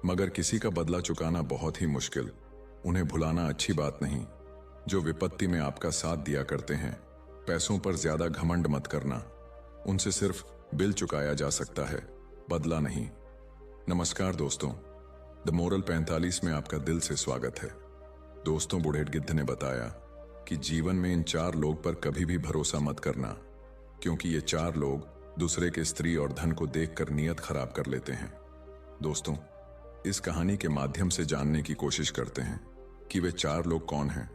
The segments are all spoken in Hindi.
मगर किसी का बदला चुकाना बहुत ही मुश्किल। उन्हें भुलाना अच्छी बात नहीं। जो विपत्ति में आपका साथ दिया करते हैं। पैसों पर ज्यादा घमंड मत करना। उनसे सिर्फ बिल चुकाया जा सकता है, बदला नहीं। नमस्कार दोस्तों, द मोरल 45 में आपका दिल से स्वागत है। दोस्तों, बूढ़े गिद्ध ने बताया कि जीवन में इन 4 लोग पर कभी भी भरोसा मत करना, क्योंकि ये 4 लोग दूसरे के स्त्री और धन को देखकर नीयत खराब कर लेते हैं। दोस्तों, इस कहानी के माध्यम से जानने की कोशिश करते हैं कि वे 4 लोग कौन हैं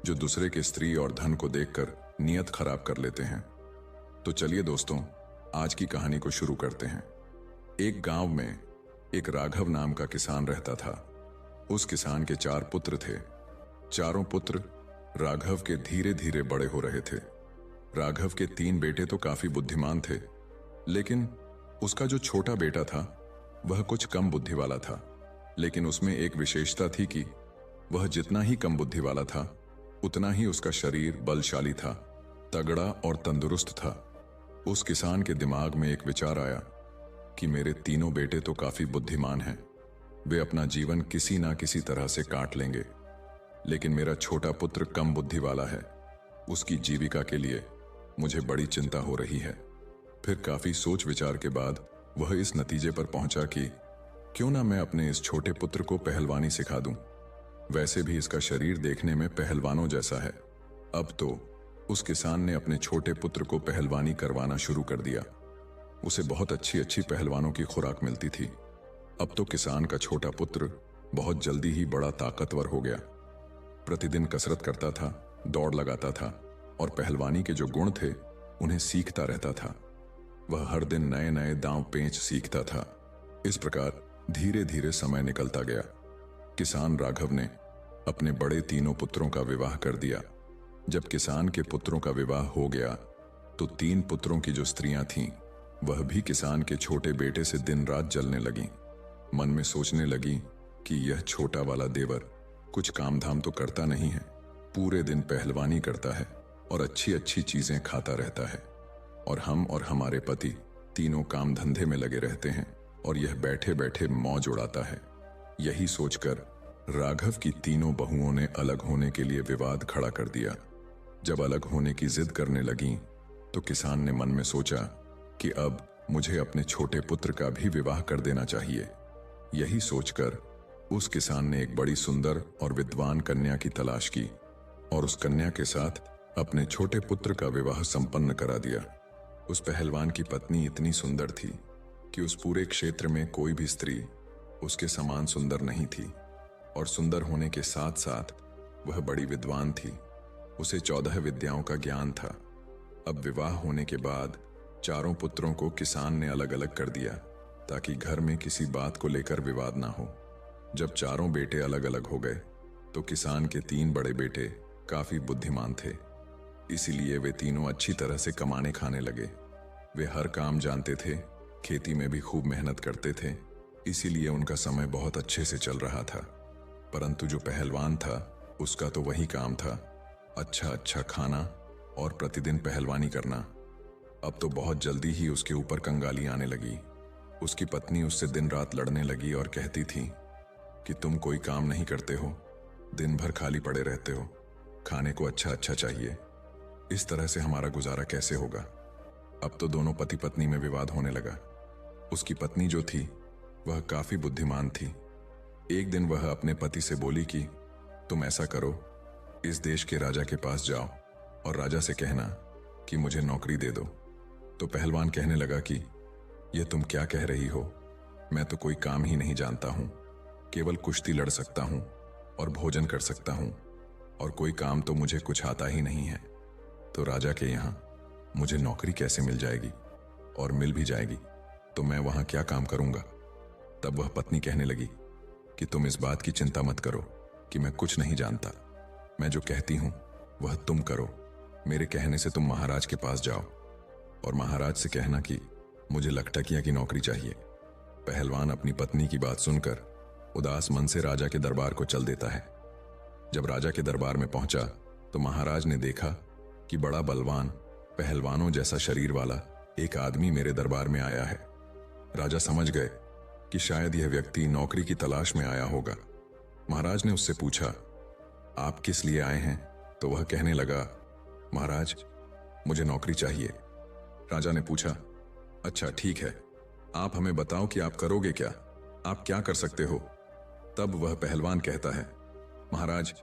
जो दूसरे के स्त्री और धन को देखकर नीयत खराब कर लेते हैं। तो चलिए दोस्तों, आज की कहानी को शुरू करते हैं। एक गांव में एक राघव नाम का किसान रहता था। उस किसान के 4 पुत्र थे। चारों पुत्र राघव के धीरे धीरे बड़े हो रहे थे। राघव के 3 बेटे तो काफी बुद्धिमान थे, लेकिन उसका जो छोटा बेटा था वह कुछ कम बुद्धि वाला था। लेकिन उसमें एक विशेषता थी कि वह जितना ही कम बुद्धि वाला था, उतना ही उसका शरीर बलशाली था, तगड़ा और तंदुरुस्त था। उस किसान के दिमाग में एक विचार आया कि मेरे तीनों बेटे तो काफी बुद्धिमान हैं, वे अपना जीवन किसी ना किसी तरह से काट लेंगे, लेकिन मेरा छोटा पुत्र कम बुद्धि वाला है। उसकी जीविका के लिए मुझे बड़ी चिंता हो रही है। फिर काफी सोच विचार के बाद वह इस नतीजे पर पहुंचा कि क्यों ना मैं अपने इस छोटे पुत्र को पहलवानी सिखा दूं। वैसे भी इसका शरीर देखने में पहलवानों जैसा है। अब तो उस किसान ने अपने छोटे पुत्र को पहलवानी करवाना शुरू कर दिया। उसे बहुत अच्छी अच्छी पहलवानों की खुराक मिलती थी। अब तो किसान का छोटा पुत्र बहुत जल्दी ही बड़ा ताकतवर हो गया। प्रतिदिन कसरत करता था, दौड़ लगाता था और पहलवानी के जो गुण थे उन्हें सीखता रहता था। वह हर दिन नए नए दांव पेंच सीखता था। इस प्रकार धीरे धीरे समय निकलता गया। किसान राघव ने अपने बड़े तीनों पुत्रों का विवाह कर दिया। जब किसान के पुत्रों का विवाह हो गया तो 3 पुत्रों की जो स्त्रियां थीं वह भी किसान के छोटे बेटे से दिन रात जलने लगीं। मन में सोचने लगी कि यह छोटा वाला देवर कुछ काम धाम तो करता नहीं है, पूरे दिन पहलवानी करता है और अच्छी अच्छी चीजें खाता रहता है, और हम और हमारे पति तीनों काम धंधे में लगे रहते हैं और यह बैठे बैठे मौज उड़ाता है। यही सोचकर राघव की तीनों बहुओं ने अलग होने के लिए विवाद खड़ा कर दिया। जब अलग होने की जिद करने लगीं तो किसान ने मन में सोचा कि अब मुझे अपने छोटे पुत्र का भी विवाह कर देना चाहिए। यही सोचकर उस किसान ने एक बड़ी सुंदर और विद्वान कन्या की तलाश की और उस कन्या के साथ अपने छोटे पुत्र का विवाह संपन्न करा दिया। उस पहलवान की पत्नी इतनी सुंदर थी कि उस पूरे क्षेत्र में कोई भी स्त्री उसके समान सुंदर नहीं थी, और सुंदर होने के साथ साथ वह बड़ी विद्वान थी। उसे 14 विद्याओं का ज्ञान था। अब विवाह होने के बाद चारों पुत्रों को किसान ने अलग अलग कर दिया ताकि घर में किसी बात को लेकर विवाद ना हो। जब चारों बेटे अलग अलग हो गए तो किसान के 3 बड़े बेटे काफी बुद्धिमान थे, इसीलिए वे तीनों अच्छी तरह से कमाने खाने लगे। वे हर काम जानते थे, खेती में भी खूब मेहनत करते थे, इसीलिए उनका समय बहुत अच्छे से चल रहा था। परंतु जो पहलवान था उसका तो वही काम था, अच्छा अच्छा खाना और प्रतिदिन पहलवानी करना। अब तो बहुत जल्दी ही उसके ऊपर कंगाली आने लगी। उसकी पत्नी उससे दिन रात लड़ने लगी और कहती थी कि तुम कोई काम नहीं करते हो, दिन भर खाली पड़े रहते हो, खाने को अच्छा अच्छा चाहिए, इस तरह से हमारा गुजारा कैसे होगा। अब तो दोनों पति पत्नी में विवाद होने लगा। उसकी पत्नी जो थी वह काफी बुद्धिमान थी। एक दिन वह अपने पति से बोली कि तुम ऐसा करो, इस देश के राजा के पास जाओ और राजा से कहना कि मुझे नौकरी दे दो। तो पहलवान कहने लगा कि यह तुम क्या कह रही हो, मैं तो कोई काम ही नहीं जानता हूं, केवल कुश्ती लड़ सकता हूं और भोजन कर सकता हूं, और कोई काम तो मुझे कुछ आता ही नहीं है। तो राजा के यहां मुझे नौकरी कैसे मिल जाएगी, और मिल भी जाएगी तो मैं वहां क्या काम करूंगा। तब वह पत्नी कहने लगी कि तुम इस बात की चिंता मत करो कि मैं कुछ नहीं जानता, मैं जो कहती हूं वह तुम करो। मेरे कहने से तुम महाराज के पास जाओ और महाराज से कहना कि मुझे लखटकिया की नौकरी चाहिए। पहलवान अपनी पत्नी की बात सुनकर उदास मन से राजा के दरबार को चल देता है। जब राजा के दरबार में पहुंचा तो महाराज ने देखा कि बड़ा बलवान पहलवानों जैसा शरीर वाला एक आदमी मेरे दरबार में आया है। राजा समझ गए कि शायद यह व्यक्ति नौकरी की तलाश में आया होगा। महाराज ने उससे पूछा, आप किस लिए आए हैं? तो वह कहने लगा, महाराज, मुझे नौकरी चाहिए। राजा ने पूछा, अच्छा ठीक है, आप हमें बताओ कि आप करोगे क्या, आप क्या कर सकते हो? तब वह पहलवान कहता है, महाराज,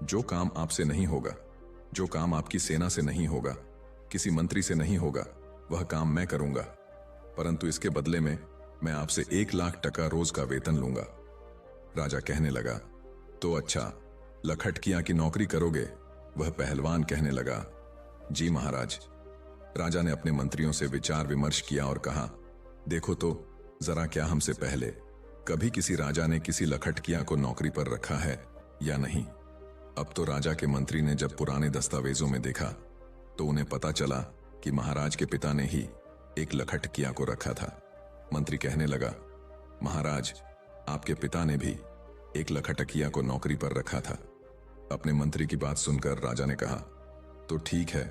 जो काम आपसे नहीं होगा, जो काम आपकी सेना से नहीं होगा, किसी मंत्री से नहीं होगा, वह काम मैं करूंगा, परंतु इसके बदले में मैं आपसे 1,00,000 रोज का वेतन लूंगा। राजा कहने लगा, तो अच्छा, लखटकिया की नौकरी करोगे? वह पहलवान कहने लगा, जी महाराज। राजा ने अपने मंत्रियों से विचार विमर्श किया और कहा, देखो तो जरा, क्या हमसे पहले कभी किसी राजा ने किसी लखटकिया को नौकरी पर रखा है या नहीं? अब तो राजा के मंत्री ने जब पुराने दस्तावेजों में देखा तो उन्हें पता चला कि महाराज के पिता ने ही एक लखटकिया को रखा था। मंत्री कहने लगा, महाराज, आपके पिता ने भी एक लखटकिया को नौकरी पर रखा था। अपने मंत्री की बात सुनकर राजा ने कहा, तो ठीक है,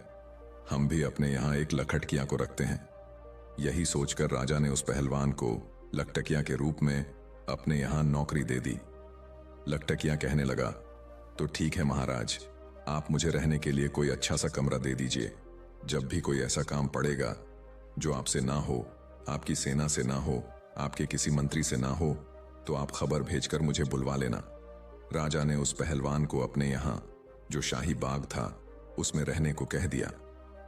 हम भी अपने यहां एक लखटकिया को रखते हैं। यही सोचकर राजा ने उस पहलवान को लखटकिया के रूप में अपने यहां नौकरी दे दी। लखटकिया कहने लगा, तो ठीक है महाराज, आप मुझे रहने के लिए कोई अच्छा सा कमरा दे दीजिए। जब भी कोई ऐसा काम पड़ेगा जो आपसे ना हो, आपकी सेना से ना हो, आपके किसी मंत्री से ना हो, तो आप खबर भेजकर मुझे बुलवा लेना। राजा ने उस पहलवान को अपने यहां जो शाही बाग था उसमें रहने को कह दिया।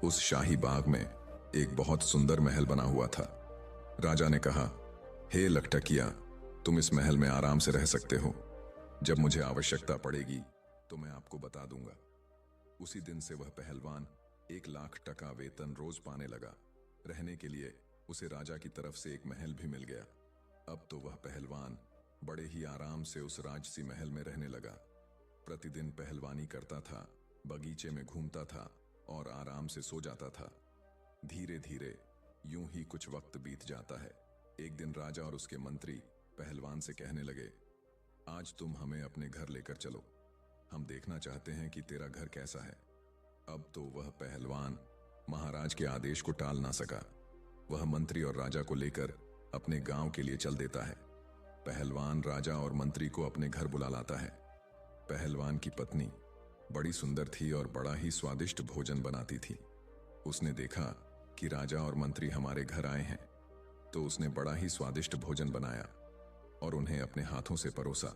उस शाही बाग में एक बहुत सुंदर महल बना हुआ था। राजा ने कहा, हे लखटकिया, तुम इस महल में आराम से रह सकते हो। जब मुझे आवश्यकता पड़ेगी तो मैं आपको बता दूंगा। उसी दिन से वह पहलवान 1,00,000 वेतन रोज पाने लगा। रहने के लिए उसे राजा की तरफ से एक महल भी मिल गया। अब तो वह पहलवान बड़े ही आराम से उस राजसी महल में रहने लगा। प्रतिदिन पहलवानी करता था, बगीचे में घूमता था और आराम से सो जाता था। धीरे धीरे यूं ही कुछ वक्त बीत जाता है। एक दिन राजा और उसके मंत्री पहलवान से कहने लगे, आज तुम हमें अपने घर लेकर चलो, हम देखना चाहते हैं कि तेरा घर कैसा है। अब तो वह पहलवान महाराज के आदेश को टाल ना सका। वह मंत्री और राजा को लेकर अपने गांव के लिए चल देता है। पहलवान राजा और मंत्री को अपने घर बुला लाता है। पहलवान की पत्नी बड़ी सुंदर थी और बड़ा ही स्वादिष्ट भोजन बनाती थी। उसने देखा कि राजा और मंत्री हमारे घर आए हैं, तो उसने बड़ा ही स्वादिष्ट भोजन बनाया और उन्हें अपने हाथों से परोसा।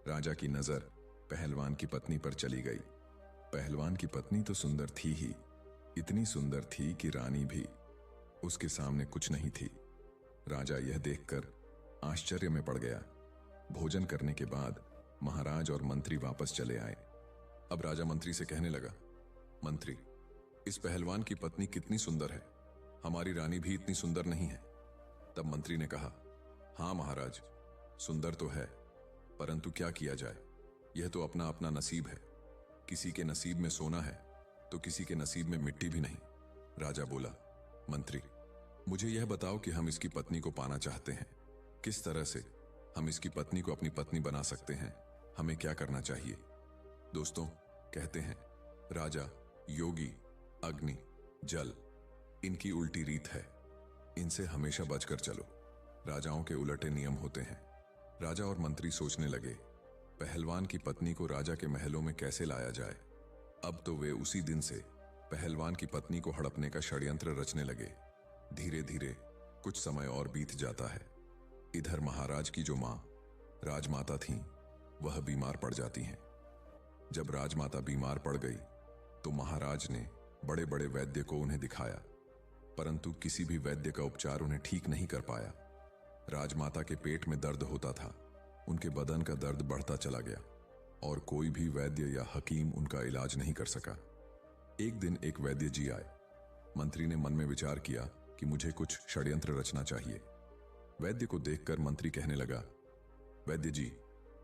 राजा की नजर पहलवान की पत्नी पर चली गई। पहलवान की पत्नी तो सुंदर थी ही, इतनी सुंदर थी कि रानी भी उसके सामने कुछ नहीं थी। राजा यह देखकर आश्चर्य में पड़ गया। भोजन करने के बाद महाराज और मंत्री वापस चले आए। अब राजा मंत्री से कहने लगा, मंत्री, इस पहलवान की पत्नी कितनी सुंदर है, हमारी रानी भी इतनी सुंदर नहीं है। तब मंत्री ने कहा, हाँ महाराज, सुंदर तो है, परंतु क्या किया जाए, यह तो अपना अपना नसीब है। किसी के नसीब में सोना है तो किसी के नसीब में मिट्टी भी नहीं। राजा बोला, मंत्री, मुझे यह बताओ कि हम इसकी पत्नी को पाना चाहते हैं, किस तरह से हम इसकी पत्नी को अपनी पत्नी बना सकते हैं, हमें क्या करना चाहिए? दोस्तों, कहते हैं राजा, योगी, अग्नि, जल, इनकी उल्टी रीत है, इनसे हमेशा बचकर चलो। राजाओं के उलटे नियम होते हैं। राजा और मंत्री सोचने लगे, पहलवान की पत्नी को राजा के महलों में कैसे लाया जाए। अब तो वे उसी दिन से पहलवान की पत्नी को हड़पने का षड्यंत्र रचने लगे। धीरे धीरे कुछ समय और बीत जाता है। इधर महाराज की जो मां राजमाता थीं, वह बीमार पड़ जाती हैं। जब राजमाता बीमार पड़ गई तो महाराज ने बड़े बड़े वैद्य को उन्हें दिखाया, परंतु किसी भी वैद्य का उपचार उन्हें ठीक नहीं कर पाया। राजमाता के पेट में दर्द होता था, उनके बदन का दर्द बढ़ता चला गया और कोई भी वैद्य या हकीम उनका इलाज नहीं कर सका। एक दिन एक वैद्य जी आए। मंत्री ने मन में विचार किया कि मुझे कुछ षड्यंत्र रचना चाहिए। वैद्य को देखकर मंत्री कहने लगा, वैद्य जी,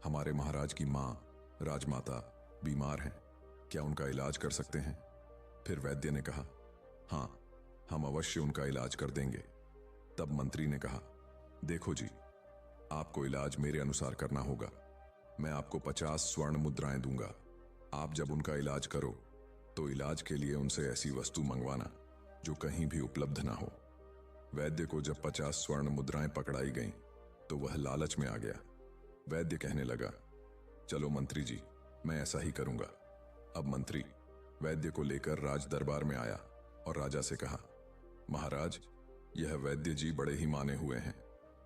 हमारे महाराज की मां राजमाता बीमार हैं, क्या उनका इलाज कर सकते हैं? फिर वैद्य ने कहा, हां, हम अवश्य उनका इलाज कर देंगे। तब मंत्री ने कहा, देखो जी, आपको इलाज मेरे अनुसार करना होगा। मैं आपको 50 स्वर्ण मुद्राएं दूंगा। आप जब उनका इलाज करो तो इलाज के लिए उनसे ऐसी वस्तु मंगवाना जो कहीं भी उपलब्ध ना हो। वैद्य को जब 50 स्वर्ण मुद्राएं पकड़ाई गईं तो वह लालच में आ गया। वैद्य कहने लगा, चलो मंत्री जी, मैं ऐसा ही करूंगा। अब मंत्री वैद्य को लेकर राज दरबार में आया और राजा से कहा, महाराज, यह वैद्य जी बड़े ही माने हुए हैं,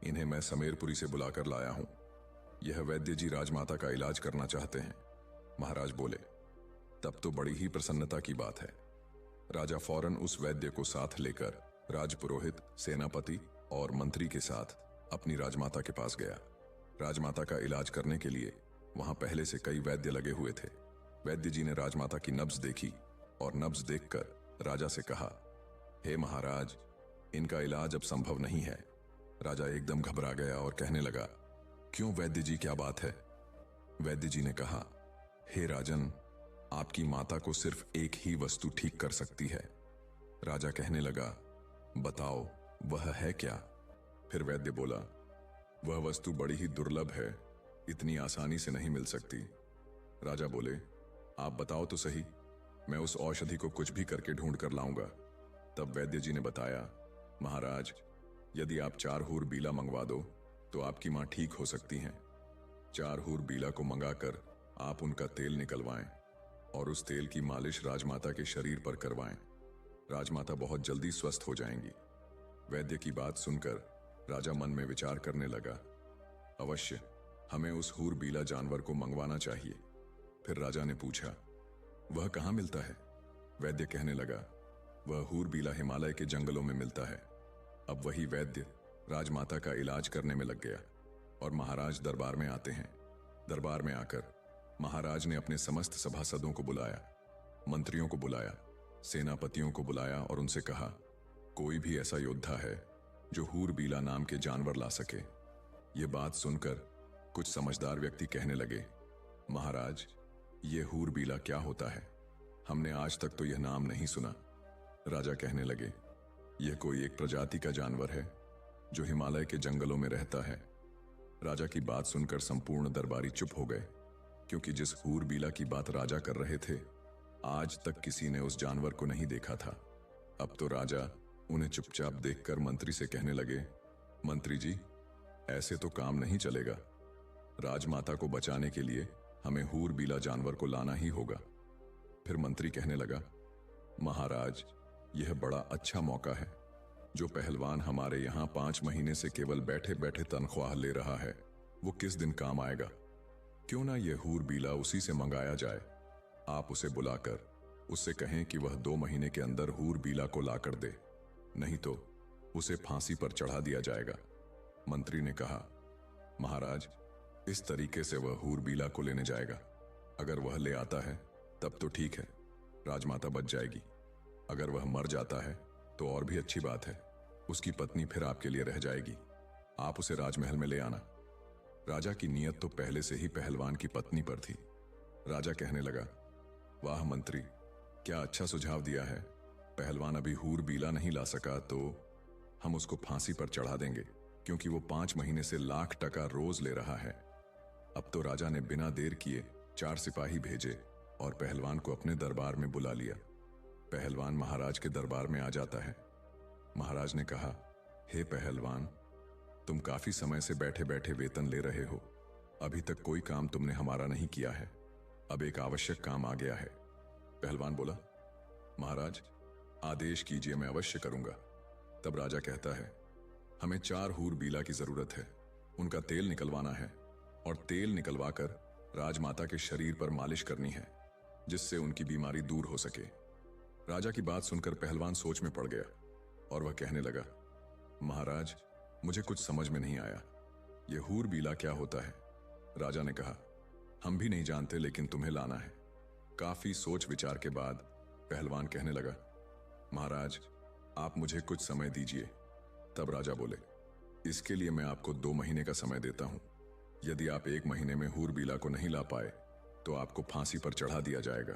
इन्हें मैं समेरपुरी से बुलाकर लाया हूं। यह वैद्य जी राजमाता का इलाज करना चाहते हैं। महाराज बोले, तब तो बड़ी ही प्रसन्नता की बात है। राजा फौरन उस वैद्य को साथ लेकर राजपुरोहित, सेनापति और मंत्री के साथ अपनी राजमाता के पास गया। राजमाता का इलाज करने के लिए वहां पहले से कई वैद्य लगे हुए थे। वैद्य जी ने राजमाता की नब्ज देखी और नब्ज देखकर राजा से कहा, हे महाराज, इनका इलाज अब संभव नहीं है। राजा एकदम घबरा गया और कहने लगा, क्यों वैद्य जी, क्या बात है? वैद्य जी ने कहा, हे राजन, आपकी माता को सिर्फ एक ही वस्तु ठीक कर सकती है। राजा कहने लगा, बताओ वह है क्या? फिर वैद्य बोला, वह वस्तु बड़ी ही दुर्लभ है, इतनी आसानी से नहीं मिल सकती। राजा बोले, आप बताओ तो सही, मैं उस औषधि को कुछ भी करके ढूंढ कर लाऊंगा। तब वैद्य जी ने बताया, महाराज, यदि आप 4 हूर बीला मंगवा दो तो आपकी मां ठीक हो सकती हैं। 4 हूर बीला को मंगाकर आप उनका तेल निकलवाएं और उस तेल की मालिश राजमाता के शरीर पर करवाएं। राजमाता बहुत जल्दी स्वस्थ हो जाएंगी। वैद्य की बात सुनकर राजा मन में विचार करने लगा, अवश्य हमें उस हूर बीला जानवर को मंगवाना चाहिए। फिर राजा ने पूछा, वह कहां मिलता है? वैद्य कहने लगा, वह हूर बीला हिमालय के जंगलों में मिलता है। अब वही वैद्य राजमाता का इलाज करने में लग गया और महाराज दरबार में आते हैं। दरबार में आकर महाराज ने अपने समस्त सभासदों को बुलाया, मंत्रियों को बुलाया, सेनापतियों को बुलाया और उनसे कहा, कोई भी ऐसा योद्धा है जो हूर बीला नाम के जानवर ला सके। ये बात सुनकर कुछ समझदार व्यक्ति कहने लगे, महाराज, ये हूर बीला क्या होता है? हमने आज तक तो यह नाम नहीं सुना। राजा कहने लगे, यह कोई एक प्रजाति का जानवर है जो हिमालय के जंगलों में रहता है। राजा की बात सुनकर संपूर्ण दरबारी चुप हो गए, क्योंकि जिस हूर बीला की बात राजा कर रहे थे, आज तक किसी ने उस जानवर को नहीं देखा था। अब तो राजा उन्हें चुपचाप देखकर मंत्री से कहने लगे, मंत्री जी, ऐसे तो काम नहीं चलेगा। राजमाता को बचाने के लिए हमें हूर बीला जानवर को लाना ही होगा। फिर मंत्री कहने लगा, महाराज, यह बड़ा अच्छा मौका है। जो पहलवान हमारे यहां 5 महीने से केवल बैठे बैठे तनख्वाह ले रहा है, वो किस दिन काम आएगा? क्यों ना यह हूर बीला उसी से मंगाया जाए। आप उसे बुलाकर उससे कहें कि वह 2 महीने के अंदर हूर बीला को लाकर दे, नहीं तो उसे फांसी पर चढ़ा दिया जाएगा। मंत्री ने कहा, महाराज, इस तरीके से वह हूर बीला को लेने जाएगा। अगर वह ले आता है तब तो ठीक है, राजमाता बच जाएगी। अगर वह मर जाता है तो और भी अच्छी बात है, उसकी पत्नी फिर आपके लिए रह जाएगी। आप उसे राजमहल में ले आना। राजा की नीयत तो पहले से ही पहलवान की पत्नी पर थी। राजा कहने लगा, वाह मंत्री, क्या अच्छा सुझाव दिया है। पहलवान अभी हूर बीला नहीं ला सका तो हम उसको फांसी पर चढ़ा देंगे, क्योंकि वो 5 महीने से लाख टका रोज ले रहा है। अब तो राजा ने बिना देर किए 4 सिपाही भेजे और पहलवान को अपने दरबार में बुला लिया। पहलवान महाराज के दरबार में आ जाता है। महाराज ने कहा, हे पहलवान, तुम काफी समय से बैठे बैठे वेतन ले रहे हो, अभी तक कोई काम तुमने हमारा नहीं किया है। अब एक आवश्यक काम आ गया है। पहलवान बोला, महाराज, आदेश कीजिए, मैं अवश्य करूंगा। तब राजा कहता है, हमें 4 हूर बीला की जरूरत है। उनका तेल निकलवाना है और तेल निकलवाकर राजमाता के शरीर पर मालिश करनी है, जिससे उनकी बीमारी दूर हो सके। राजा की बात सुनकर पहलवान सोच में पड़ गया और वह कहने लगा, महाराज, मुझे कुछ समझ में नहीं आया, यह हूर बीला क्या होता है? राजा ने कहा, हम भी नहीं जानते, लेकिन तुम्हें लाना है। काफी सोच विचार के बाद पहलवान कहने लगा, महाराज, आप मुझे कुछ समय दीजिए। तब राजा बोले, इसके लिए मैं आपको 2 महीने का समय देता हूं। यदि आप 1 महीने में हूर बीला को नहीं ला पाए तो आपको फांसी पर चढ़ा दिया जाएगा।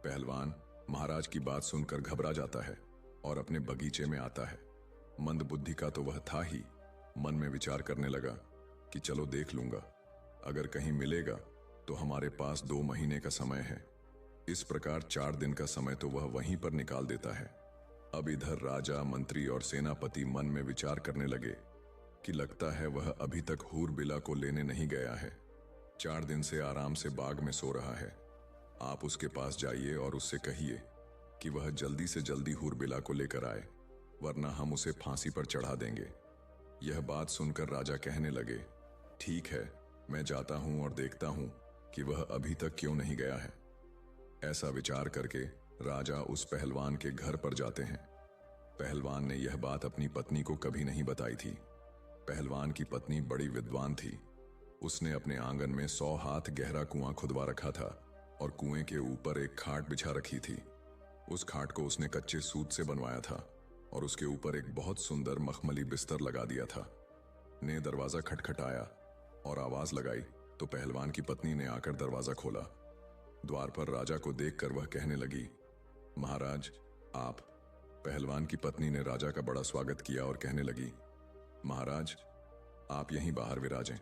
पहलवान महाराज की बात सुनकर घबरा जाता है और अपने बगीचे में आता है। मंद बुद्धि का तो वह था ही, मन में विचार करने लगा कि चलो देख लूंगा, अगर कहीं मिलेगा तो हमारे पास 2 महीने का समय है। इस प्रकार 4 दिन का समय तो वह वहीं पर निकाल देता है। अब इधर राजा, मंत्री और सेनापति मन में विचार करने लगे कि लगता है वह अभी तक हूरबिला को लेने नहीं गया है। 4 दिन से आराम से बाग में सो रहा है। आप उसके पास जाइए और उससे कहिए कि वह जल्दी से जल्दी हूरबिला को लेकर आए, वरना हम उसे फांसी पर चढ़ा देंगे। यह बात सुनकर राजा कहने लगे, ठीक है, मैं जाता हूं और देखता हूं कि वह अभी तक क्यों नहीं गया है। ऐसा विचार करके राजा उस पहलवान के घर पर जाते हैं। पहलवान ने यह बात अपनी पत्नी को कभी नहीं बताई थी। पहलवान की पत्नी बड़ी विद्वान थी। उसने अपने आंगन में 100 हाथ गहरा कुआं खुदवा रखा था और कुएं के ऊपर एक खाट बिछा रखी थी। उस खाट को उसने कच्चे सूत से बनवाया था और उसके ऊपर एक बहुत सुंदर मखमली बिस्तर लगा दिया था। ने दरवाजा खटखटाया और आवाज लगाई तो पहलवान की पत्नी ने आकर दरवाजा खोला। द्वार पर राजा को देखकर वह कहने लगी, महाराज आप। पहलवान की पत्नी ने राजा का बड़ा स्वागत किया और कहने लगी, महाराज आप यहीं बाहर विराजें,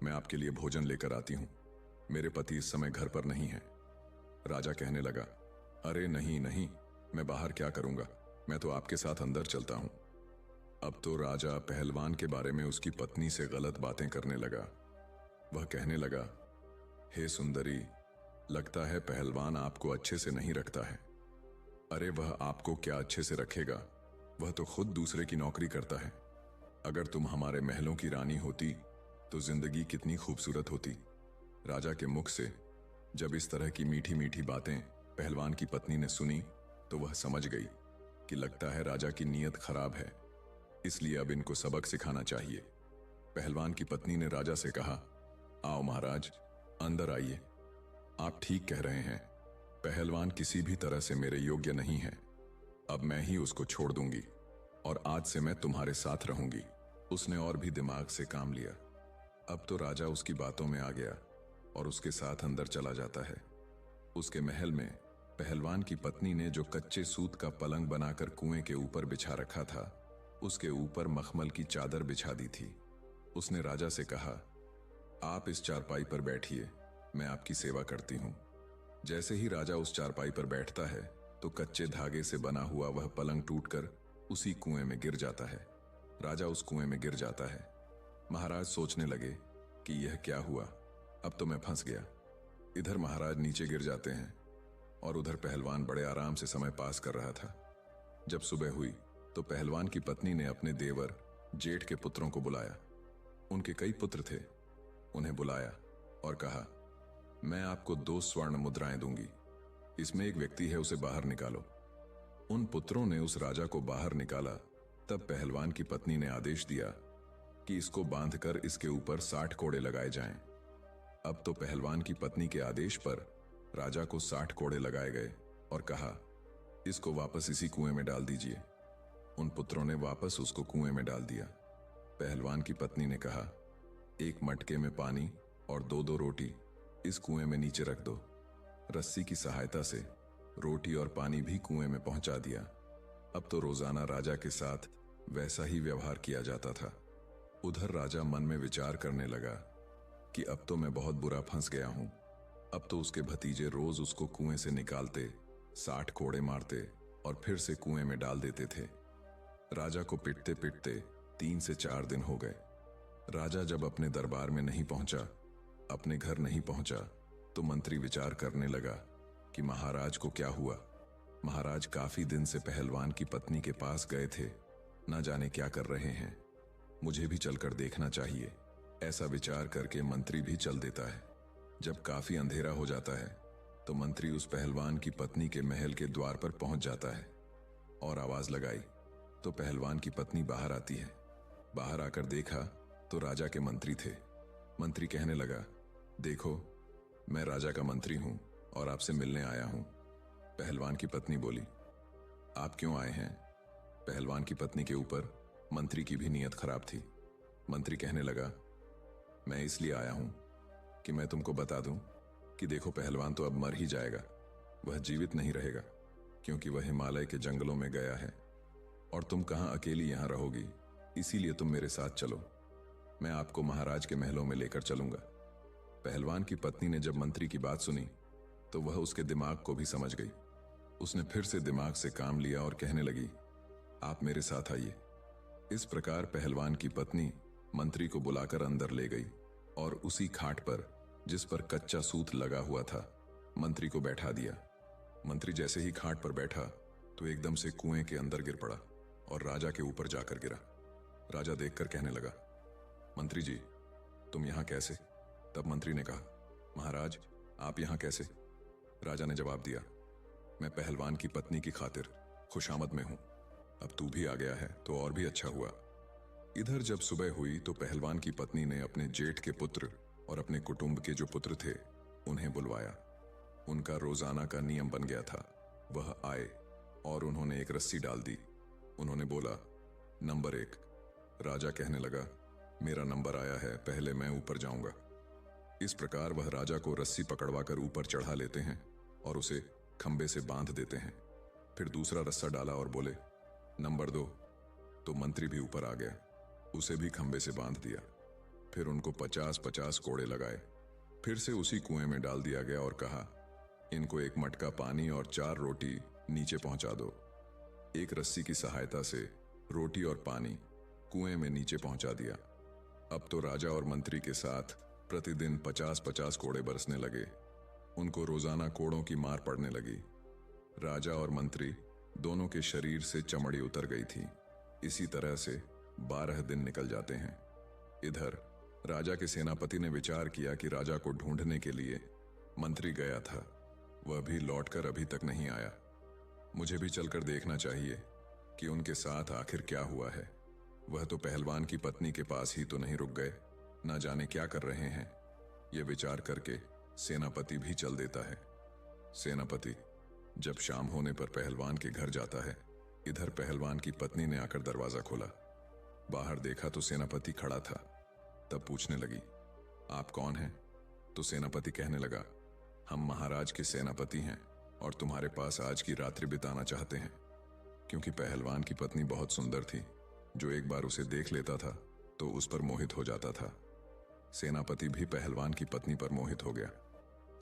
मैं आपके लिए भोजन लेकर आती हूं। मेरे पति इस समय घर पर नहीं है। राजा कहने लगा, अरे नहीं नहीं, मैं बाहर क्या करूंगा, मैं तो आपके साथ अंदर चलता हूं। अब तो राजा पहलवान के बारे में उसकी पत्नी से गलत बातें करने लगा। वह कहने लगा, हे सुंदरी, लगता है पहलवान आपको अच्छे से नहीं रखता है। अरे वह आपको क्या अच्छे से रखेगा, वह तो खुद दूसरे की नौकरी करता है। अगर तुम हमारे महलों की रानी होती तो जिंदगी कितनी खूबसूरत होती। राजा के मुख से जब इस तरह की मीठी मीठी बातें पहलवान की पत्नी ने सुनी तो वह समझ गई कि लगता है राजा की नीयत खराब है, इसलिए अब इनको सबक सिखाना चाहिए। पहलवान की पत्नी ने राजा से कहा, आओ महाराज, अंदर आइए। आप ठीक कह रहे हैं, पहलवान किसी भी तरह से मेरे योग्य नहीं है। अब मैं ही उसको छोड़ दूंगी और आज से मैं तुम्हारे साथ रहूंगी। उसने और भी दिमाग से काम लिया। अब तो राजा उसकी बातों में आ गया और उसके साथ अंदर चला जाता है। उसके महल में पहलवान की पत्नी ने जो कच्चे सूत का पलंग बनाकर कुएं के ऊपर बिछा रखा था, उसके ऊपर मखमल की चादर बिछा दी थी। उसने राजा से कहा, आप इस चारपाई पर बैठिए, मैं आपकी सेवा करती हूं। जैसे ही राजा उस चारपाई पर बैठता है तो कच्चे धागे से बना हुआ वह पलंग टूटकर उसी कुएं में गिर जाता है। राजा उस कुएं में गिर जाता है। महाराज सोचने लगे कि यह क्या हुआ, अब तो मैं फंस गया। इधर महाराज नीचे गिर जाते हैं और उधर पहलवान बड़े आराम से समय पास कर रहा था। जब सुबह हुई तो पहलवान की पत्नी ने अपने देवर जेठ के पुत्रों को बुलाया। उनके कई पुत्र थे। उन्हें बुलाया और कहा, मैं आपको 2 स्वर्ण मुद्राएं दूंगी, इसमें एक व्यक्ति है, उसे बाहर निकालो। उन पुत्रों ने उस राजा को बाहर निकाला। तब पहलवान की पत्नी ने आदेश दिया कि इसको बांधकर इसके ऊपर 60 कोड़े लगाए जाएं। अब तो पहलवान की पत्नी के आदेश पर राजा को 60 कोड़े लगाए गए और कहा, इसको वापस इसी कुएं में डाल दीजिए। उन पुत्रों ने वापस उसको कुएं में डाल दिया। पहलवान की पत्नी ने कहा, एक मटके में पानी और 2-2 रोटी इस कुएं में नीचे रख दो। रस्सी की सहायता से रोटी और पानी भी कुएं में पहुंचा दिया। अब तो रोजाना राजा के साथ वैसा ही व्यवहार किया जाता था। उधर राजा मन में विचार करने लगा कि अब तो मैं बहुत बुरा फंस गया हूं। अब तो उसके भतीजे रोज उसको कुएं से निकालते, 60 कोड़े मारते और फिर से कुएं में डाल देते थे। राजा को पिटते पिटते 3 से 4 दिन हो गए। राजा जब अपने दरबार में नहीं पहुंचा, अपने घर नहीं पहुंचा, तो मंत्री विचार करने लगा कि महाराज को क्या हुआ। महाराज काफी दिन से पहलवान की पत्नी के पास गए थे, ना जाने क्या कर रहे हैं, मुझे भी चलकर देखना चाहिए। ऐसा विचार करके मंत्री भी चल देता है। जब काफी अंधेरा हो जाता है तो मंत्री उस पहलवान की पत्नी के महल के द्वार पर पहुंच जाता है और आवाज लगाई तो पहलवान की पत्नी बाहर आती है। बाहर आकर देखा तो राजा के मंत्री थे। मंत्री कहने लगा, देखो, मैं राजा का मंत्री हूं और आपसे मिलने आया हूं। पहलवान की पत्नी बोली, आप क्यों आए हैं? पहलवान की पत्नी के ऊपर मंत्री की भी नीयत खराब थी। मंत्री कहने लगा, मैं इसलिए आया हूं कि मैं तुमको बता दूं कि देखो, पहलवान तो अब मर ही जाएगा, वह जीवित नहीं रहेगा, क्योंकि वह हिमालय के जंगलों में गया है और तुम कहां अकेली यहां रहोगी, इसीलिए तुम मेरे साथ चलो, मैं आपको महाराज के महलों में लेकर चलूंगा। पहलवान की पत्नी ने जब मंत्री की बात सुनी तो वह उसके दिमाग को भी समझ गई। उसने फिर से दिमाग से काम लिया और कहने लगी, आप मेरे साथ आइए। इस प्रकार पहलवान की पत्नी मंत्री को बुलाकर अंदर ले गई और उसी खाट पर, जिस पर कच्चा सूत लगा हुआ था, मंत्री को बैठा दिया। मंत्री जैसे ही खाट पर बैठा तो एकदम से कुएं के अंदर गिर पड़ा और राजा के ऊपर जाकर गिरा। राजा देखकर कहने लगा, मंत्री जी, तुम यहां कैसे? तब मंत्री ने कहा, महाराज, आप यहां कैसे? राजा ने जवाब दिया, मैं पहलवान की पत्नी की खातिर खुशामद में हूं। अब तू भी आ गया है तो और भी अच्छा हुआ। इधर जब सुबह हुई तो पहलवान की पत्नी ने अपने जेठ के पुत्र और अपने कुटुंब के जो पुत्र थे उन्हें बुलवाया। उनका रोजाना का नियम बन गया था। वह आए और उन्होंने एक रस्सी डाल दी। उन्होंने बोला, नंबर 1। राजा कहने लगा, मेरा नंबर आया है, पहले मैं ऊपर जाऊंगा। इस प्रकार वह राजा को रस्सी पकड़वाकर ऊपर चढ़ा लेते हैं और उसे खंबे से बांध देते हैं। फिर दूसरा रस्सा डाला और बोले, नंबर 2। तो मंत्री भी ऊपर आ गया, उसे भी खंबे से बांध दिया। फिर उनको 50-50 कोड़े लगाए। फिर से उसी कुएं में डाल दिया गया और कहा, इनको एक मटका पानी और 4 रोटी नीचे पहुंचा दो। एक रस्सी की सहायता से रोटी और पानी कुएं में नीचे पहुंचा दिया। अब तो राजा और मंत्री के साथ प्रतिदिन 50-50 कोड़े बरसने लगे। उनको रोजाना कोड़ों की मार पड़ने लगी। राजा और मंत्री दोनों के शरीर से चमड़ी उतर गई थी। इसी तरह से 12 दिन निकल जाते हैं। इधर राजा के सेनापति ने विचार किया कि राजा को ढूंढने के लिए मंत्री गया था, वह भी लौटकर अभी तक नहीं आया। मुझे भी चलकर देखना चाहिए कि उनके साथ आखिर क्या हुआ है। वह तो पहलवान की पत्नी के पास ही तो नहीं रुक गए, ना जाने क्या कर रहे हैं। यह विचार करके सेनापति भी चल देता है। सेनापति जब शाम होने पर पहलवान के घर जाता है, इधर पहलवान की पत्नी ने आकर दरवाजा खोला। बाहर देखा तो सेनापति खड़ा था। तब पूछने लगी, आप कौन हैं? तो सेनापति कहने लगा, हम महाराज के सेनापति हैं और तुम्हारे पास आज की रात्रि बिताना चाहते हैं। क्योंकि पहलवान की पत्नी बहुत सुंदर थी, जो एक बार उसे देख लेता था तो उस पर मोहित हो जाता था। सेनापति भी पहलवान की पत्नी पर मोहित हो गया।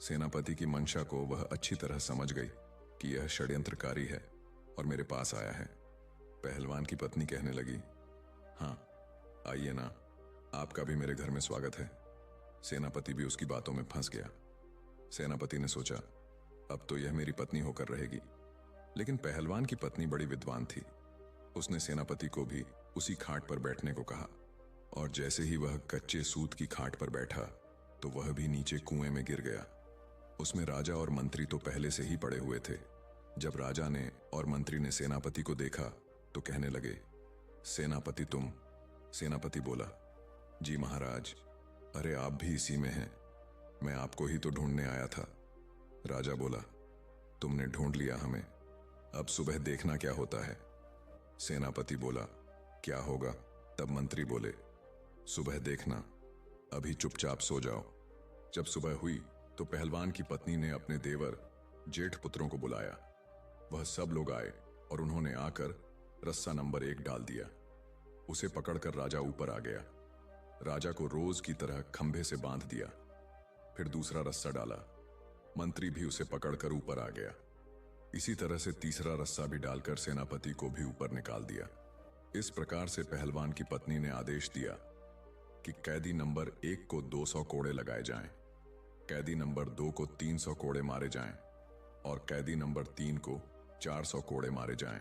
सेनापति की मंशा को वह अच्छी तरह समझ गई कि यह षड्यंत्रकारी है और मेरे पास आया है। पहलवान की पत्नी कहने लगी, हाँ आइए ना, आपका भी मेरे घर में स्वागत है। सेनापति भी उसकी बातों में फंस गया। सेनापति ने सोचा, अब तो यह मेरी पत्नी होकर रहेगी। लेकिन पहलवान की पत्नी बड़ी विद्वान थी। उसने सेनापति को भी उसी खाट पर बैठने को कहा और जैसे ही वह कच्चे सूत की खाट पर बैठा तो वह भी नीचे कुएं में गिर गया। उसमें राजा और मंत्री तो पहले से ही पड़े हुए थे। जब राजा ने और मंत्री ने सेनापति को देखा तो कहने लगे, सेनापति तुम? सेनापति बोला, जी महाराज, अरे आप भी इसी में हैं, मैं आपको ही तो ढूंढने आया था। राजा बोला, तुमने ढूंढ लिया हमें, अब सुबह देखना क्या होता है। सेनापति बोला, क्या होगा? तब मंत्री बोले, सुबह देखना, अभी चुपचाप सो जाओ। जब सुबह हुई तो पहलवान की पत्नी ने अपने देवर जेठ पुत्रों को बुलाया। वह सब लोग आए और उन्होंने आकर रस्सा नंबर 1 डाल दिया। उसे पकड़कर राजा ऊपर आ गया। राजा को रोज की तरह खंभे से बांध दिया। फिर दूसरा रस्सा डाला। मंत्री भी उसे पकड़कर ऊपर आ गया। इसी तरह से तीसरा रस्सा भी डालकर सेनापति को भी ऊपर निकाल दिया। इस प्रकार से पहलवान की पत्नी ने आदेश दिया कि कैदी नंबर 1 को 200 कोड़े लगाए जाएं, कैदी नंबर 2 को 300 कोड़े मारे जाएं और कैदी नंबर 3 को 400 कोड़े मारे जाएं।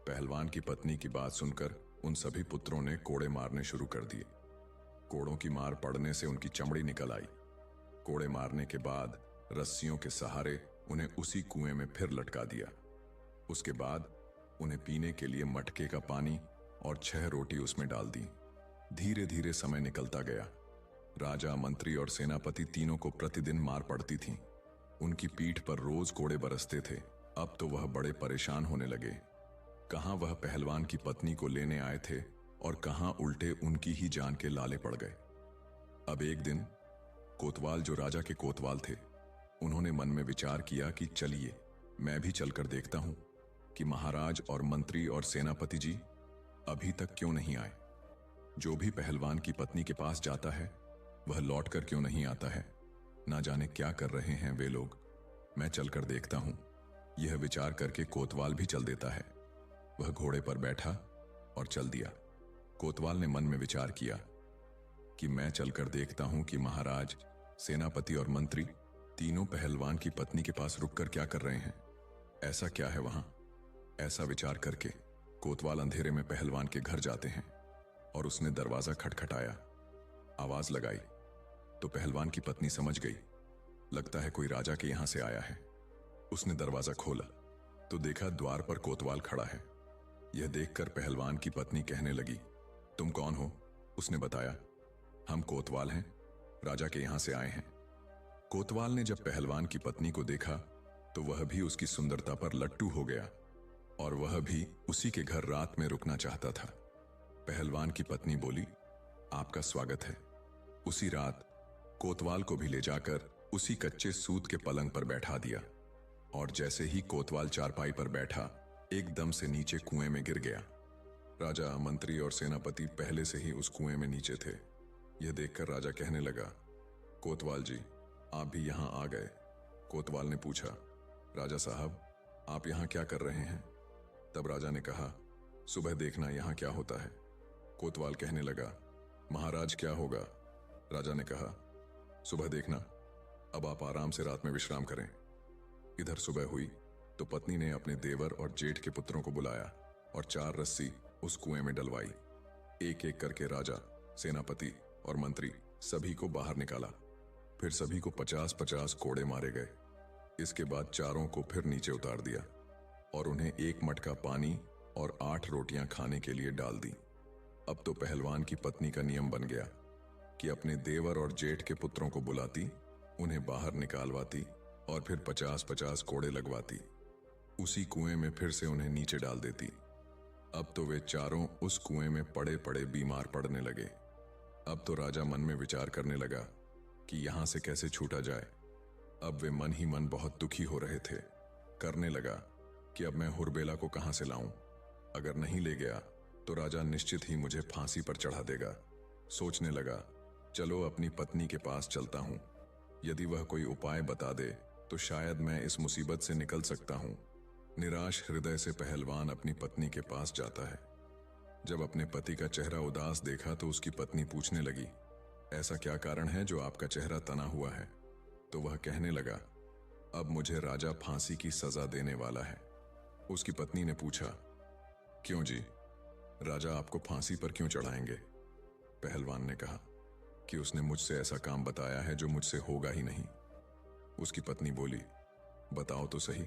पहलवान की पत्नी की बात सुनकर उन सभी पुत्रों ने कोड़े मारने शुरू कर दिए। कोड़ों की मार पड़ने से उनकी चमड़ी निकल आई। कोड़े मारने के बाद रस्सियों के सहारे उन्हें उसी कुएं में फिर लटका दिया। उसके बाद उन्हें पीने के लिए मटके का पानी और 6 रोटी उसमें डाल दी। धीरे धीरे समय निकलता गया। राजा, मंत्री और सेनापति तीनों को प्रतिदिन मार पड़ती थी। उनकी पीठ पर रोज कोड़े बरसते थे। अब तो वह बड़े परेशान होने लगे। कहां वह पहलवान की पत्नी को लेने आए थे और कहां उल्टे उनकी ही जान के लाले पड़ गए। अब एक दिन कोतवाल, जो राजा के कोतवाल थे, उन्होंने मन में विचार किया कि चलिए मैं भी चलकर देखता हूं कि महाराज और मंत्री और सेनापति जी अभी तक क्यों नहीं आए। जो भी पहलवान की पत्नी के पास जाता है वह लौटकर क्यों नहीं आता है। ना जाने क्या कर रहे हैं वे लोग, मैं चलकर देखता हूं। यह विचार करके कोतवाल भी चल देता है। वह घोड़े पर बैठा और चल दिया। कोतवाल ने मन में विचार किया कि मैं चलकर देखता हूं कि महाराज, सेनापति और मंत्री तीनों पहलवान की पत्नी के पास रुककर क्या कर रहे हैं। ऐसा क्या है वहां। ऐसा विचार करके कोतवाल अंधेरे में पहलवान के घर जाते हैं और उसने दरवाजा खटखटाया, आवाज लगाई तो पहलवान की पत्नी समझ गई, लगता है कोई राजा के यहां से आया है। उसने दरवाजा खोला तो देखा द्वार पर कोतवाल खड़ा है। यह देखकर पहलवान की पत्नी कहने लगी, तुम कौन हो। उसने बताया, हम कोतवाल हैं, राजा के यहां से आए हैं। कोतवाल ने जब पहलवान की पत्नी को देखा तो वह भी उसकी सुंदरता पर लट्टू हो गया और वह भी उसी के घर रात में रुकना चाहता था। पहलवान की पत्नी बोली, आपका स्वागत है। उसी रात कोतवाल को भी ले जाकर उसी कच्चे सूत के पलंग पर बैठा दिया और जैसे ही कोतवाल चारपाई पर बैठा एकदम से नीचे कुएं में गिर गया। राजा, मंत्री और सेनापति पहले से ही उस कुएं में नीचे थे। यह देखकर राजा कहने लगा, कोतवाल जी, आप भी यहां आ गए। कोतवाल ने पूछा, राजा साहब, आप यहां क्या कर रहे हैं। तब राजा ने कहा, सुबह देखना यहां क्या होता है। कोतवाल कहने लगा, महाराज क्या होगा। राजा ने कहा, सुबह देखना, अब आप आराम से रात में विश्राम करें। इधर सुबह हुई तो पत्नी ने अपने देवर और जेठ के पुत्रों को बुलाया और 4 रस्सी उस कुएं में डलवाई। एक एक करके राजा, सेनापति और मंत्री सभी को बाहर निकाला। फिर सभी को 50-50 कोड़े मारे गए। इसके बाद चारों को फिर नीचे उतार दिया और उन्हें 1 मटका पानी और 8 रोटियां खाने के लिए डाल दी। अब तो पहलवान की पत्नी का नियम बन गया कि अपने देवर और जेठ के पुत्रों को बुलाती, उन्हें बाहर निकालवाती और फिर 50-50 कोड़े लगवाती। उसी कुएं में फिर से उन्हें नीचे डाल देती। अब तो वे चारों उस कुएं में पड़े पड़े बीमार पड़ने लगे। अब तो राजा मन में विचार करने लगा कि यहां से कैसे छूटा जाए। अब वे मन ही मन बहुत दुखी हो रहे थे। करने लगा कि अब मैं हुरबेला को कहां से लाऊं। अगर नहीं ले गया तो राजा निश्चित ही मुझे फांसी पर चढ़ा देगा। सोचने लगा, चलो अपनी पत्नी के पास चलता हूं, यदि वह कोई उपाय बता दे तो शायद मैं इस मुसीबत से निकल सकता हूं। निराश हृदय से पहलवान अपनी पत्नी के पास जाता है। जब अपने पति का चेहरा उदास देखा तो उसकी पत्नी पूछने लगी, ऐसा क्या कारण है जो आपका चेहरा तना हुआ है। तो वह कहने लगा, अब मुझे राजा फांसी की सजा देने वाला है। उसकी पत्नी ने पूछा, क्यों जी, राजा आपको फांसी पर क्यों चढ़ाएंगे। पहलवान ने कहा कि उसने मुझसे ऐसा काम बताया है जो मुझसे होगा ही नहीं। उसकी पत्नी बोली, बताओ तो सही,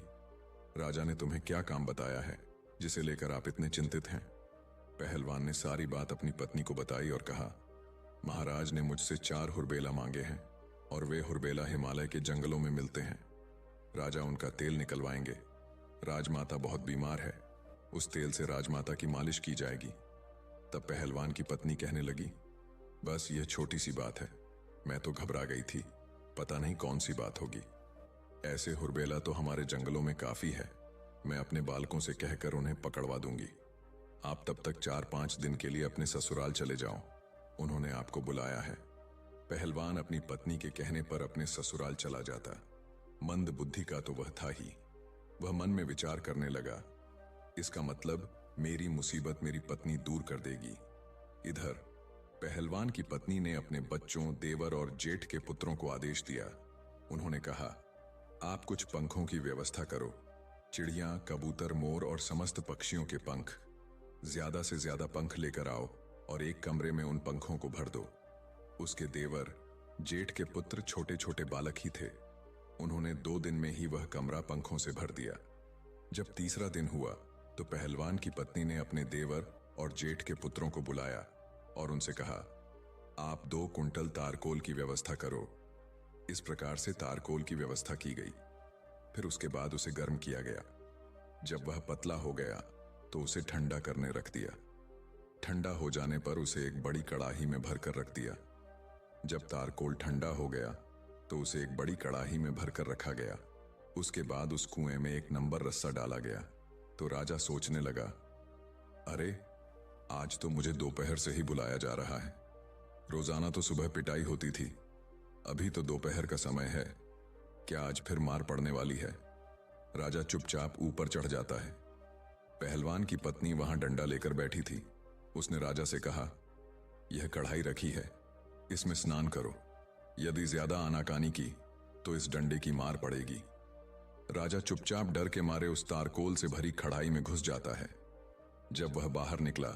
राजा ने तुम्हें क्या काम बताया है जिसे लेकर आप इतने चिंतित हैं। पहलवान ने सारी बात अपनी पत्नी को बताई और कहा, महाराज ने मुझसे 4 हुरबेला मांगे हैं और वे हुरबेला हिमालय के जंगलों में मिलते हैं। राजा उनका तेल निकलवाएंगे। राजमाता बहुत बीमार है, उस तेल से राजमाता की मालिश की जाएगी। तब पहलवान की पत्नी कहने लगी, बस यह छोटी सी बात है, मैं तो घबरा गई थी, पता नहीं कौन सी बात होगी। ऐसे हुरबेला तो हमारे जंगलों में काफी है, मैं अपने बालकों से कहकर उन्हें पकड़वा दूंगी। आप तब तक 4-5 दिन के लिए अपने ससुराल चले जाओ, उन्होंने आपको बुलाया है। पहलवान अपनी पत्नी के कहने पर अपने ससुराल चला जाता। मंद बुद्धि का तो वह था ही। वह मन में विचार करने लगा, इसका मतलब मेरी मुसीबत मेरी पत्नी दूर कर देगी। इधर पहलवान की पत्नी ने अपने बच्चों, देवर और जेठ के पुत्रों को आदेश दिया। उन्होंने कहा, आप कुछ पंखों की व्यवस्था करो, चिड़िया, कबूतर, मोर और समस्त पक्षियों के पंख, ज्यादा से ज्यादा पंख लेकर आओ और एक कमरे में उन पंखों को भर दो। उसके देवर, जेठ के पुत्र छोटे छोटे बालक ही थे। उन्होंने 2 दिन में ही वह कमरा पंखों से भर दिया। जब तीसरा दिन हुआ तो पहलवान की पत्नी ने अपने देवर और जेठ के पुत्रों को बुलाया और उनसे कहा, आप 2 कुंटल तारकोल की व्यवस्था करो। इस प्रकार से तारकोल की व्यवस्था की गई। फिर उसके बाद उसे गर्म किया गया। जब वह पतला हो गया तो उसे ठंडा करने रख दिया। ठंडा हो जाने पर उसे एक बड़ी कड़ाही में भरकर रख दिया। जब तारकोल ठंडा हो गया तो उसे एक बड़ी कड़ाही में भरकर रखा गया। उसके बाद उस कुएं में एक नंबर रस्सा डाला गया। तो राजा सोचने लगा, अरे आज तो मुझे दोपहर से ही बुलाया जा रहा है। रोजाना तो सुबह पिटाई होती थी, अभी तो दोपहर का समय है, क्या आज फिर मार पड़ने वाली है। राजा चुपचाप ऊपर चढ़ जाता है। पहलवान की पत्नी वहां डंडा लेकर बैठी थी। उसने राजा से कहा, यह कढ़ाई रखी है, इसमें स्नान करो। यदि ज्यादा आनाकानी की तो इस डंडे की मार पड़ेगी। राजा चुपचाप डर के मारे उस तारकोल से भरी खड़ाई में घुस जाता है। जब वह बाहर निकला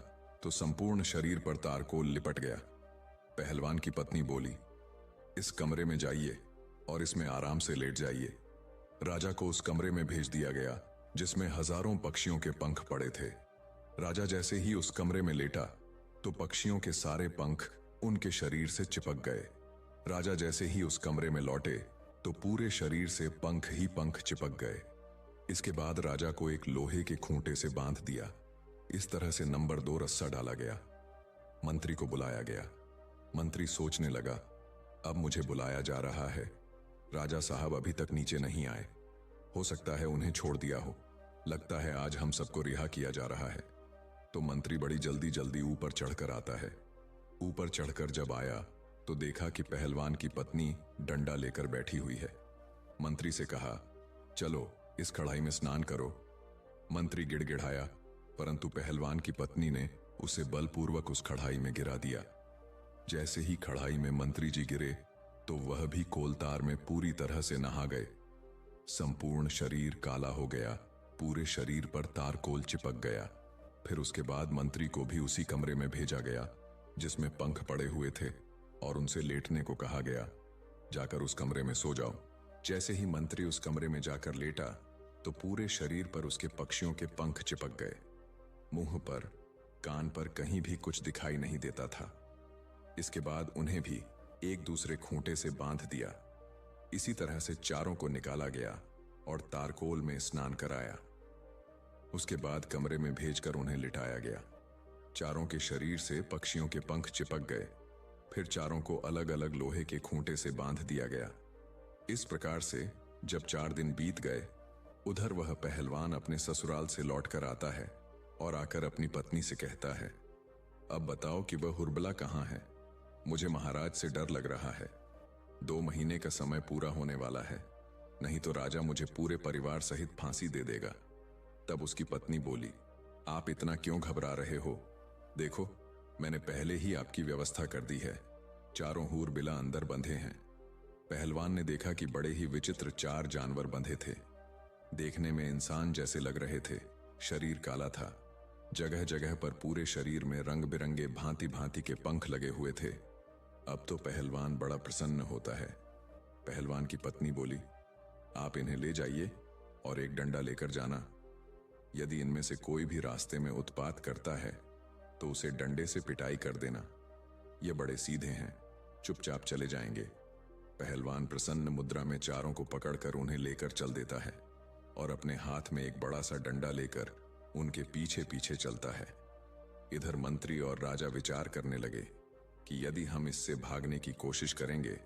तो संपूर्ण शरीर पर तारकोल लिपट गया। पहलवान की पत्नी बोली, इस कमरे में जाइए और इसमें आराम से लेट जाइए। राजा को उस कमरे में भेज दिया गया जिसमें हजारों पक्षियों के पंख पड़े थे। राजा जैसे ही उस कमरे में लेटा तो पक्षियों के सारे पंख उनके शरीर से चिपक गए। राजा जैसे ही उस कमरे में लौटे तो पूरे शरीर से पंख ही पंख चिपक गए। इसके बाद राजा को एक लोहे के खूंटे से बांध दिया। इस तरह से नंबर 2 रस्सा डाला गया। मंत्री को बुलाया गया। मंत्री सोचने लगा, अब मुझे बुलाया जा रहा है। राजा साहब अभी तक नीचे नहीं आए। हो सकता है उन्हें छोड़ दिया हो। लगता है आज हम सबको रिहा किया जा रहा है। तो मंत्री बड़ी जल्दी जल्दी ऊपर चढ़कर आता है। ऊपर चढ़कर जब आया तो देखा कि पहलवान की पत्नी डंडा लेकर बैठी हुई है। मंत्री से कहा, चलो इस कढ़ाई में स्नान करो। मंत्री गिड़गिड़ाया, परंतु पहलवान की पत्नी ने उसे बलपूर्वक उस कढ़ाई में गिरा दिया। जैसे ही कढ़ाई में मंत्री जी गिरे तो वह भी कोलतार में पूरी तरह से नहा गए। संपूर्ण शरीर काला हो गया, पूरे शरीर पर तारकोल चिपक गया। फिर उसके बाद मंत्री को भी उसी कमरे में भेजा गया जिसमें पंख पड़े हुए थे और उनसे लेटने को कहा गया। जाकर उस कमरे में सो जाओ। जैसे ही मंत्री उस कमरे में जाकर लेटा तो पूरे शरीर पर उसके पक्षियों के पंख चिपक गए। मुंह पर, कान पर कहीं भी कुछ दिखाई नहीं देता था। इसके बाद उन्हें भी एक दूसरे खूंटे से बांध दिया। इसी तरह से चारों को निकाला गया और तारकोल में स्नान कराया। उसके बाद कमरे में भेजकर उन्हें लिटाया गया। चारों के शरीर से पक्षियों के पंख चिपक गए। फिर चारों को अलग अलग लोहे के खूंटे से बांध दिया गया। इस प्रकार से जब 4 दिन बीत गए, उधर वह पहलवान अपने ससुराल से लौटकर आता है और आकर अपनी पत्नी से कहता है, अब बताओ कि वह हुर्बला कहाँ है। मुझे महाराज से डर लग रहा है। 2 महीने का समय पूरा होने वाला है, नहीं तो राजा मुझे पूरे परिवार सहित फांसी दे देगा। तब उसकी पत्नी बोली, आप इतना क्यों घबरा रहे हो? देखो, मैंने पहले ही आपकी व्यवस्था कर दी है। चारों हूरबिला अंदर बंधे हैं। पहलवान ने देखा कि बड़े ही विचित्र 4 जानवर बंधे थे। देखने में इंसान जैसे लग रहे थे। शरीर काला था। जगह जगह पर पूरे शरीर में रंग बिरंगे भांति भांति के पंख लगे हुए थे। अब तो पहलवान बड़ा प्रसन्न होता है। पहलवान की पत्नी बोली, आप इन्हें ले जाइए और एक डंडा लेकर जाना। यदि इनमें से कोई भी रास्ते में उत्पात करता है तो उसे डंडे से पिटाई कर देना। ये बड़े सीधे हैं, चुपचाप चले जाएंगे। पहलवान प्रसन्न मुद्रा में चारों को पकड़कर उन्हें लेकर चल देता है और अपने हाथ में एक बड़ा सा डंडा लेकर उनके पीछे पीछे चलता है। इधर मंत्री और राजा विचार करने लगे कि यदि हम इससे भागने की कोशिश करेंगे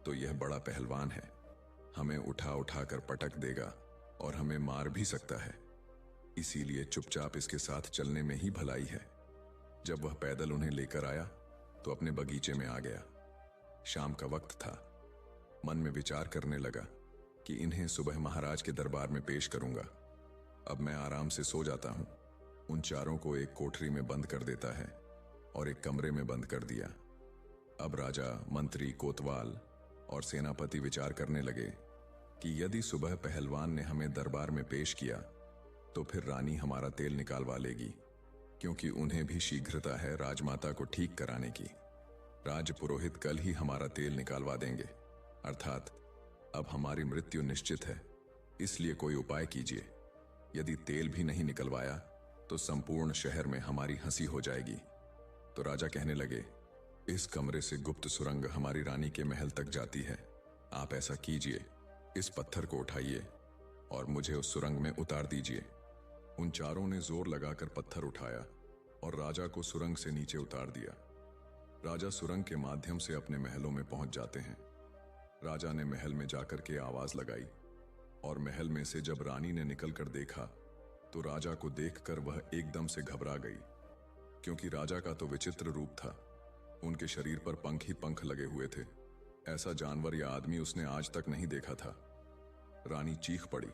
तो यह बड़ा पहलवान है, हमें उठा उठा कर पटक देगा और हमें मार भी सकता है। इसीलिए चुपचाप इसके साथ चलने में ही भलाई है। जब वह पैदल उन्हें लेकर आया तो अपने बगीचे में आ गया। शाम का वक्त था। मन में विचार करने लगा कि इन्हें सुबह महाराज के दरबार में पेश करूंगा। अब मैं आराम से सो जाता हूं। उन चारों को एक कोठरी में बंद कर देता है और एक कमरे में बंद कर दिया। अब राजा, मंत्री, कोतवाल और सेनापति विचार करने लगे कि यदि सुबह पहलवान ने हमें दरबार में पेश किया तो फिर रानी हमारा तेल निकालवा लेगी, क्योंकि उन्हें भी शीघ्रता है राजमाता को ठीक कराने की। राजपुरोहित कल ही हमारा तेल निकालवा देंगे, अर्थात अब हमारी मृत्यु निश्चित है। इसलिए कोई उपाय कीजिए। यदि तेल भी नहीं निकलवाया तो संपूर्ण शहर में हमारी हंसी हो जाएगी। तो राजा कहने लगे, इस कमरे से गुप्त सुरंग हमारी रानी के महल तक जाती है। आप ऐसा कीजिए, इस पत्थर को उठाइए और मुझे उस सुरंग में उतार दीजिए। उन चारों ने जोर लगाकर पत्थर उठाया और राजा को सुरंग से नीचे उतार दिया। राजा सुरंग के माध्यम से अपने महलों में पहुंच जाते हैं। राजा ने महल में जाकर के आवाज लगाई और महल में से जब रानी ने निकलकर देखा तो राजा को देखकर वह एकदम से घबरा गई, क्योंकि राजा का तो विचित्र रूप था। उनके शरीर पर पंख ही पंख लगे हुए थे। ऐसा जानवर या आदमी उसने आज तक नहीं देखा था। रानी चीख पड़ी।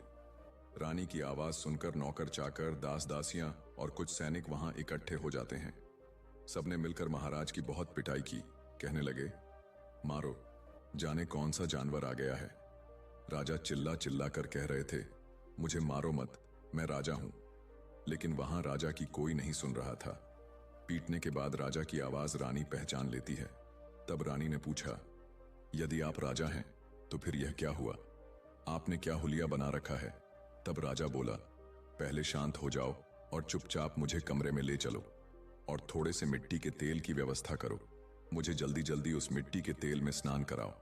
रानी की आवाज सुनकर नौकर चाकर, दास दासियां और कुछ सैनिक वहां इकट्ठे हो जाते हैं। सबने मिलकर महाराज की बहुत पिटाई की। कहने लगे, मारो, जाने कौन सा जानवर आ गया है। राजा चिल्ला चिल्ला कर कह रहे थे, मुझे मारो मत, मैं राजा हूं। लेकिन वहां राजा की कोई नहीं सुन रहा था। पीटने के बाद राजा की आवाज रानी पहचान लेती है। तब रानी ने पूछा, यदि आप राजा हैं तो फिर यह क्या हुआ? आपने क्या हुलिया बना रखा है? तब राजा बोला, पहले शांत हो जाओ और चुपचाप मुझे कमरे में ले चलो और थोड़े से मिट्टी के तेल की व्यवस्था करो। मुझे जल्दी जल्दी उस मिट्टी के तेल में स्नान कराओ।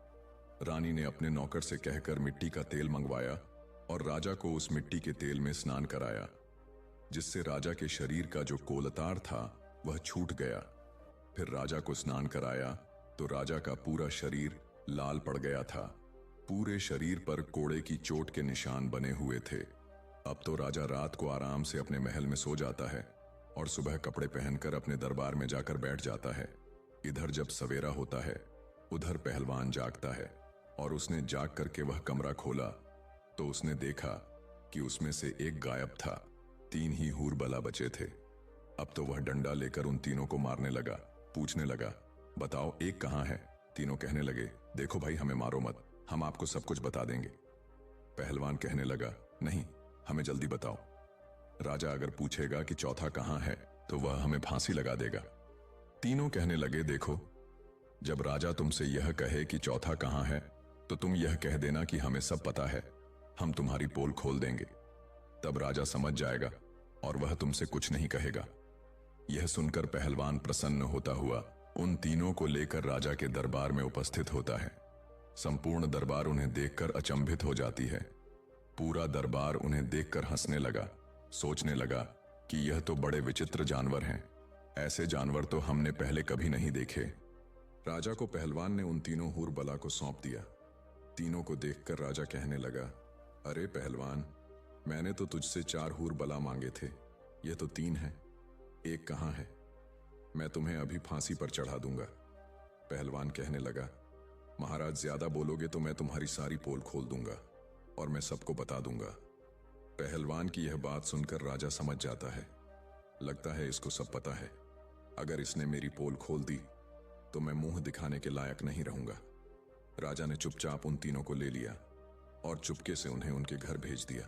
रानी ने अपने नौकर से कहकर मिट्टी का तेल मंगवाया और राजा को उस मिट्टी के तेल में स्नान कराया, जिससे राजा के शरीर का जो कोलतार था वह छूट गया। फिर राजा को स्नान कराया तो राजा का पूरा शरीर लाल पड़ गया था। पूरे शरीर पर कोड़े की चोट के निशान बने हुए थे। अब तो राजा रात को आराम से अपने महल में सो जाता है और सुबह कपड़े पहनकर अपने दरबार में जाकर बैठ जाता है। इधर जब सवेरा होता है उधर पहलवान जागता है और उसने जाग करके वह कमरा खोला तो उसने देखा कि उसमें से एक गायब था। 3 ही हूर बला बचे थे। अब तो वह डंडा लेकर उन तीनों को मारने लगा। पूछने लगा, बताओ एक कहां है? तीनों कहने लगे, देखो भाई, हमें मारो मत, हम आपको सब कुछ बता देंगे। पहलवान कहने लगा, नहीं, हमें जल्दी बताओ। राजा अगर पूछेगा कि चौथा कहां है तो वह हमें फांसी लगा देगा। तीनों कहने लगे, देखो, जब राजा तुमसे यह कहे कि चौथा कहां है तो तुम यह कह देना कि हमें सब पता है, हम तुम्हारी पोल खोल देंगे। तब राजा समझ जाएगा और वह तुमसे कुछ नहीं कहेगा। यह सुनकर पहलवान प्रसन्न होता हुआ उन तीनों को लेकर राजा के दरबार में उपस्थित होता है। संपूर्ण दरबार उन्हें देखकर अचंभित हो जाती है। पूरा दरबार उन्हें देखकर हंसने लगा, सोचने लगा कि यह तो बड़े विचित्र जानवर हैं, ऐसे जानवर तो हमने पहले कभी नहीं देखे। राजा को पहलवान ने उन तीनों हूर बला को सौंप दिया। तीनों को देखकर राजा कहने लगा, अरे पहलवान, मैंने तो तुझसे 4 हूर बला मांगे थे, यह तो 3 है, एक कहां है? मैं तुम्हें अभी फांसी पर चढ़ा दूंगा। पहलवान कहने लगा, महाराज, ज्यादा बोलोगे तो मैं तुम्हारी सारी पोल खोल दूंगा और मैं सबको बता दूंगा। पहलवान की यह बात सुनकर राजा समझ जाता है। लगता है इसको सब पता है। अगर इसने मेरी पोल खोल दी तो मैं मुंह दिखाने के लायक नहीं रहूंगा। राजा ने चुपचाप उन तीनों को ले लिया और चुपके से उन्हें उनके घर भेज दिया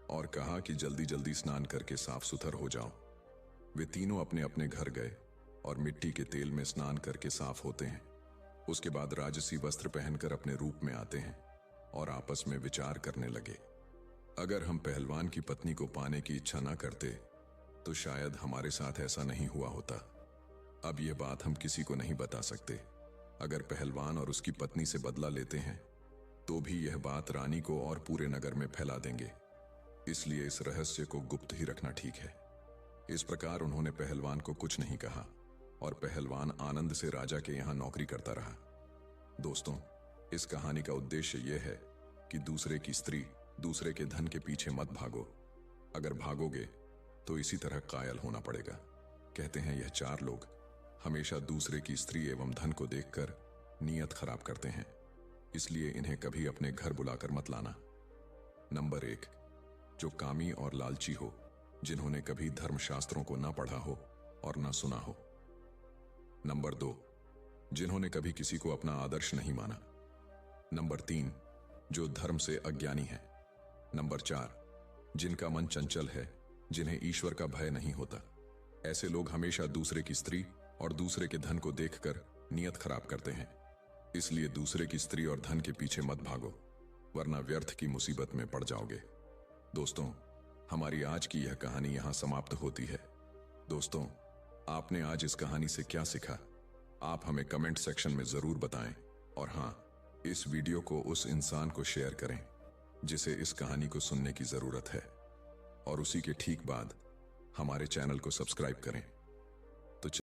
और कहा कि जल्दी जल्दी स्नान करके साफ सुथर हो जाओ। वे तीनों अपने अपने घर गए और मिट्टी के तेल में स्नान करके साफ होते हैं। उसके बाद राजसी वस्त्र पहनकर अपने रूप में आते हैं और आपस में विचार करने लगे, अगर हम पहलवान की पत्नी को पाने की इच्छा न करते तो शायद हमारे साथ ऐसा नहीं हुआ होता। अब यह बात हम किसी को नहीं बता सकते। अगर पहलवान और उसकी पत्नी से बदला लेते हैं तो भी यह बात रानी को और पूरे नगर में फैला देंगे, इसलिए इस रहस्य को गुप्त ही रखना ठीक है। इस प्रकार उन्होंने पहलवान को कुछ नहीं कहा और पहलवान आनंद से राजा के यहां नौकरी करता रहा। दोस्तों, इस कहानी का उद्देश्य यह है कि दूसरे की स्त्री, दूसरे के धन के पीछे मत भागो। अगर भागोगे तो इसी तरह कायल होना पड़ेगा। कहते हैं यह 4 लोग हमेशा दूसरे की स्त्री एवं धन को देखकर नीयत खराब करते हैं, इसलिए इन्हें कभी अपने घर बुलाकर मत लाना। नंबर 1, जो कामी और लालची हो, जिन्होंने कभी धर्मशास्त्रों को ना पढ़ा हो और ना सुना हो। नंबर 2, जिन्होंने कभी किसी को अपना आदर्श नहीं माना। नंबर 3, जो धर्म से अज्ञानी है। नंबर 4, जिनका मन चंचल है, जिन्हें ईश्वर का भय नहीं होता। ऐसे लोग हमेशा दूसरे की स्त्री और दूसरे के धन को देखकर नियत खराब करते हैं, इसलिए दूसरे की स्त्री और धन के पीछे मत भागो, वरना व्यर्थ की मुसीबत में पड़ जाओगे। दोस्तों, हमारी आज की यह कहानी यहां समाप्त होती है। दोस्तों, आपने आज इस कहानी से क्या सीखा? आप हमें कमेंट सेक्शन में जरूर बताएं और हां, इस वीडियो को उस इंसान को शेयर करें जिसे इस कहानी को सुनने की जरूरत है, और उसी के ठीक बाद हमारे चैनल को सब्सक्राइब करें।